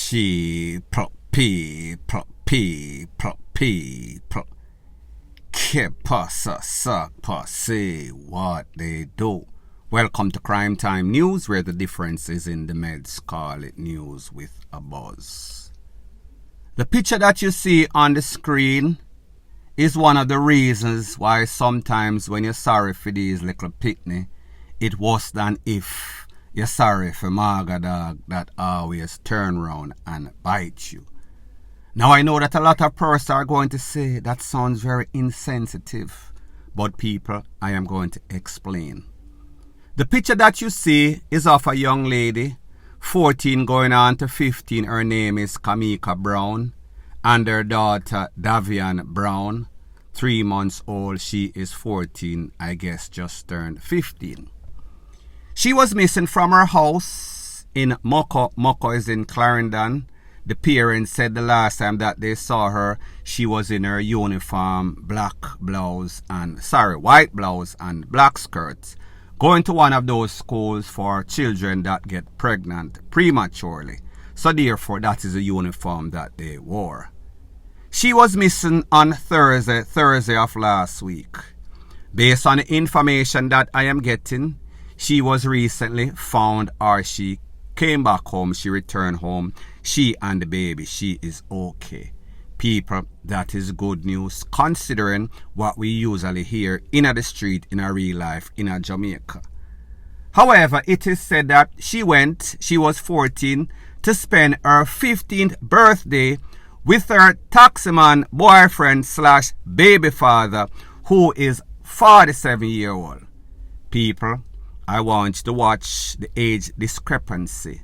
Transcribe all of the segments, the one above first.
She pro p pro p pro p pro que pasa sa say what they do. Welcome to Crime Time News, where the difference is in the meds. Call it news with a buzz. The picture that you see on the screen is one of the reasons why sometimes when you're sorry for these little pitney, it worse than if you're sorry for Marga dog that always turn around and bite you. Now I know that a lot of persons are going to say that sounds very insensitive, but people, I am going to explain. The picture that you see is of a young lady, 14 going on to 15. Her name is Kamika Brown, and her daughter Davian Brown, 3 months old. She is 14, I guess just turned 15. She was missing from her house in Moko. Moko is in Clarendon. The parents said the last time that they saw her, she was in her uniform, white blouse and black skirts, going to one of those schools for children that get pregnant prematurely. So therefore, that is the uniform that they wore. She was missing on Thursday of last week. Based on the information that I am getting, she was recently found, or she came back home, she returned home, she and the baby, she is okay. People, that is good news considering what we usually hear in the street in a real life in a Jamaica. However, it is said that she was 14, to spend her 15th birthday with her taximan boyfriend / baby father, who is 47-year-old. People, I want you to watch the age discrepancy.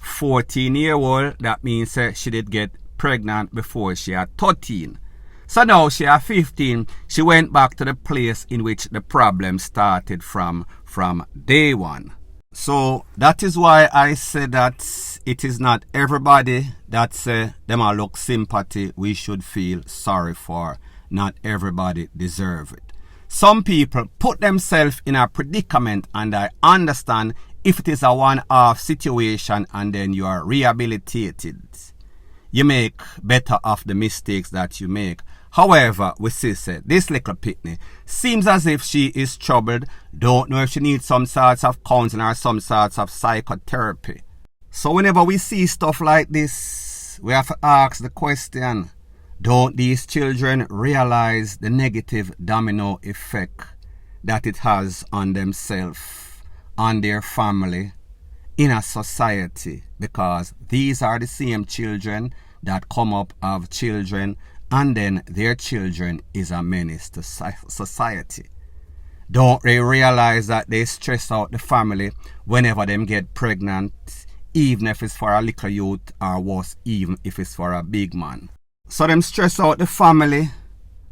14-year-old, that means she did get pregnant before she had 13. So now she had 15. She went back to the place in which the problem started from day one. So that is why I say that it is not everybody that say them all look sympathy we should feel sorry for. Not everybody deserve it. Some people put themselves in a predicament, and I understand if it is a one-off situation and then you are rehabilitated. You make better of the mistakes that you make. However, we see this little pitney seems as if she is troubled. Don't know if she needs some sorts of counseling or some sorts of psychotherapy. So whenever we see stuff like this, we have to ask the question, don't these children realize the negative domino effect that it has on themselves, on their family, in a society? Because these are the same children that come up of children, and then their children is a menace to society. Don't they realize that they stress out the family whenever them get pregnant, even if it's for a little youth, or worse, even if it's for a big man? So them stress out the family,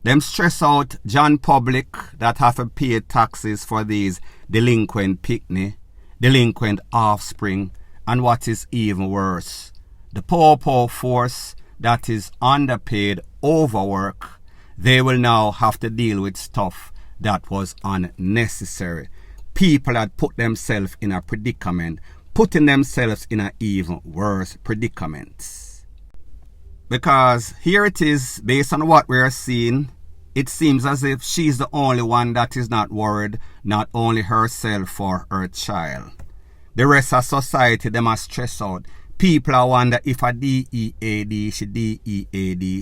them stress out John Public that have to pay taxes for these delinquent pitney, delinquent offspring, and what is even worse, the poor force that is underpaid, overwork. They will now have to deal with stuff that was unnecessary. People that put themselves in a predicament, putting themselves in an even worse predicament. Because here it is, based on what we are seeing, it seems as if she's the only one that is not worried, not only herself or her child. The rest of society, they must stress out. People are wonder if a DEAD,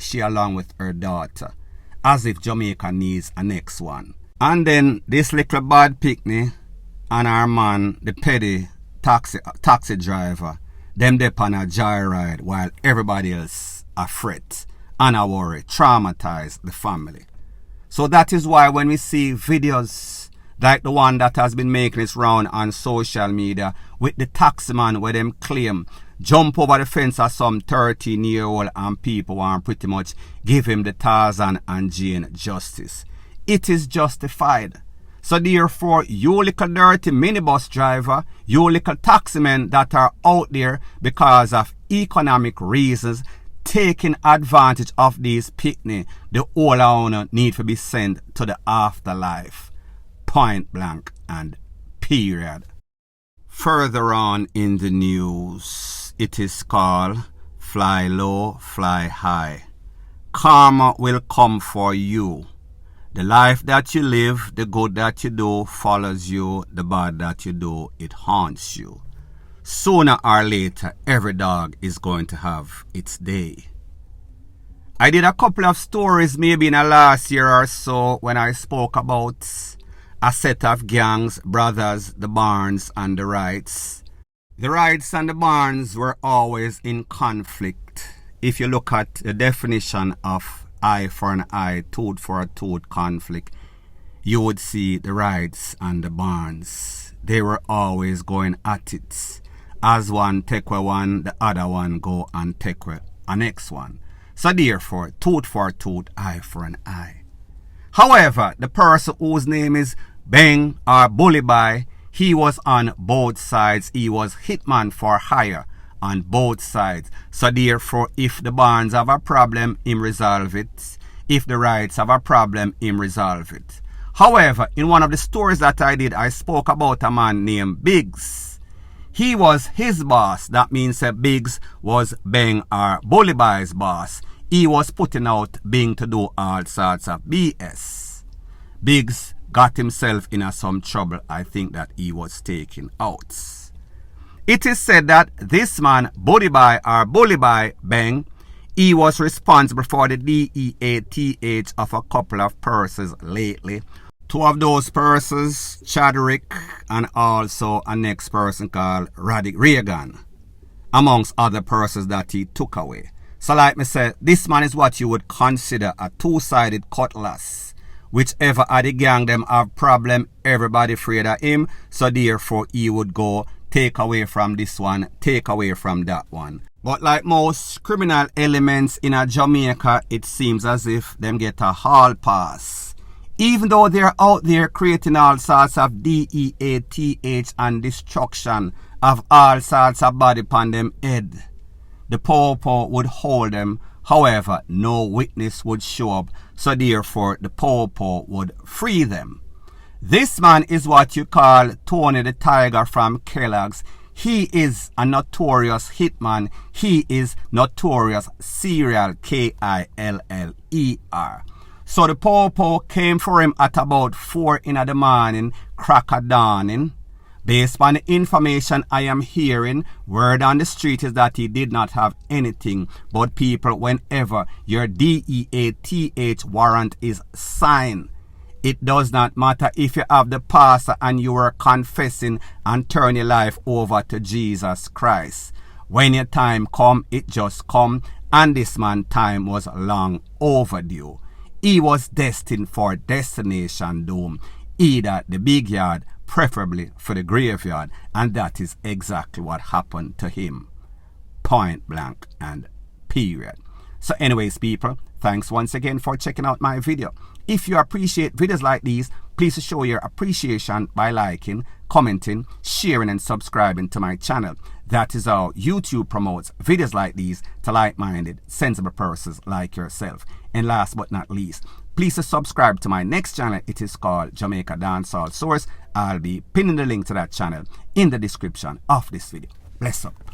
she along with her daughter, as if Jamaica needs a next one. And then this little bad picnic and our man, the petty taxi driver, them dip on a joyride while everybody else a fret and a worry, traumatize the family. So that is why when we see videos like the one that has been making its round on social media with the taximan where them claim jump over the fence of some 13-year-old and people want pretty much give him the Tarzan and Jane justice, it is justified. So therefore, you little dirty minibus driver, you little taximen that are out there because of economic reasons, taking advantage of these pitney, the whole owner need to be sent to the afterlife. Point blank and period. Further on in the news, it is called fly low, fly high. Karma will come for you. The life that you live, the good that you do follows you. The bad that you do, it haunts you. Sooner or later, every dog is going to have its day. I did a couple of stories maybe in the last year or so when I spoke about a set of gangs, brothers, the Barnes and the Wrights. The Wrights and the Barnes were always in conflict. If you look at the definition of eye for an eye, tooth for a tooth conflict, you would see the Wrights and the Barnes. They were always going at it. As one take away one, the other one go and take away a next one. So therefore, tooth for a tooth, eye for an eye. However, the person whose name is Bang or BULIBY, he was on both sides. He was hitman for hire on both sides. So therefore, if the Barnes have a problem, him resolve it. If the Wrights have a problem, him resolve it. However, in one of the stories that I did, I spoke about a man named Biggs. He was his boss. That means that Biggs was Bang or BULIBY's boss. He was putting out Bing to do all sorts of BS. Biggs got himself in some trouble. I think that he was taken out. It is said that this man, BULIBY or BULIBY Bang, he was responsible for the DEATH of a couple of persons lately. Two of those persons, Chadrick, and also a next person called Reagan, amongst other persons that he took away. So like me said, this man is what you would consider a two-sided cutlass. Whichever of the gang them have problem, everybody afraid of him. So therefore he would go take away from this one, take away from that one. But like most criminal elements in a Jamaica, it seems as if them get a hall pass. Even though they're out there creating all sorts of DEATH and destruction of all sorts of body upon them head, the popo would hold them. However, no witness would show up, so therefore the popo would free them. This man is what you call Tony the Tiger from Kellogg's. He is a notorious hitman. He is notorious serial KILLER. So the popo came for him at about 4 in the morning, crack of dawning. Based on the information I am hearing, word on the street is that he did not have anything. But people, whenever your DEATH warrant is signed, it does not matter if you have the pastor and you are confessing and turn your life over to Jesus Christ. When your time come, it just come, and this man's time was long overdue. He was destined for destination doom, either the big yard, preferably for the graveyard, and that is exactly what happened to him. Point blank and period. So anyways, people, thanks once again for checking out my video. If you appreciate videos like these, please show your appreciation by liking, commenting, sharing, and subscribing to my channel. That is how YouTube promotes videos like these to like-minded, sensible persons like yourself. And last but not least, please subscribe to my next channel. It is called Jamaica Dancehall Source. I'll be pinning the link to that channel in the description of this video. Bless up.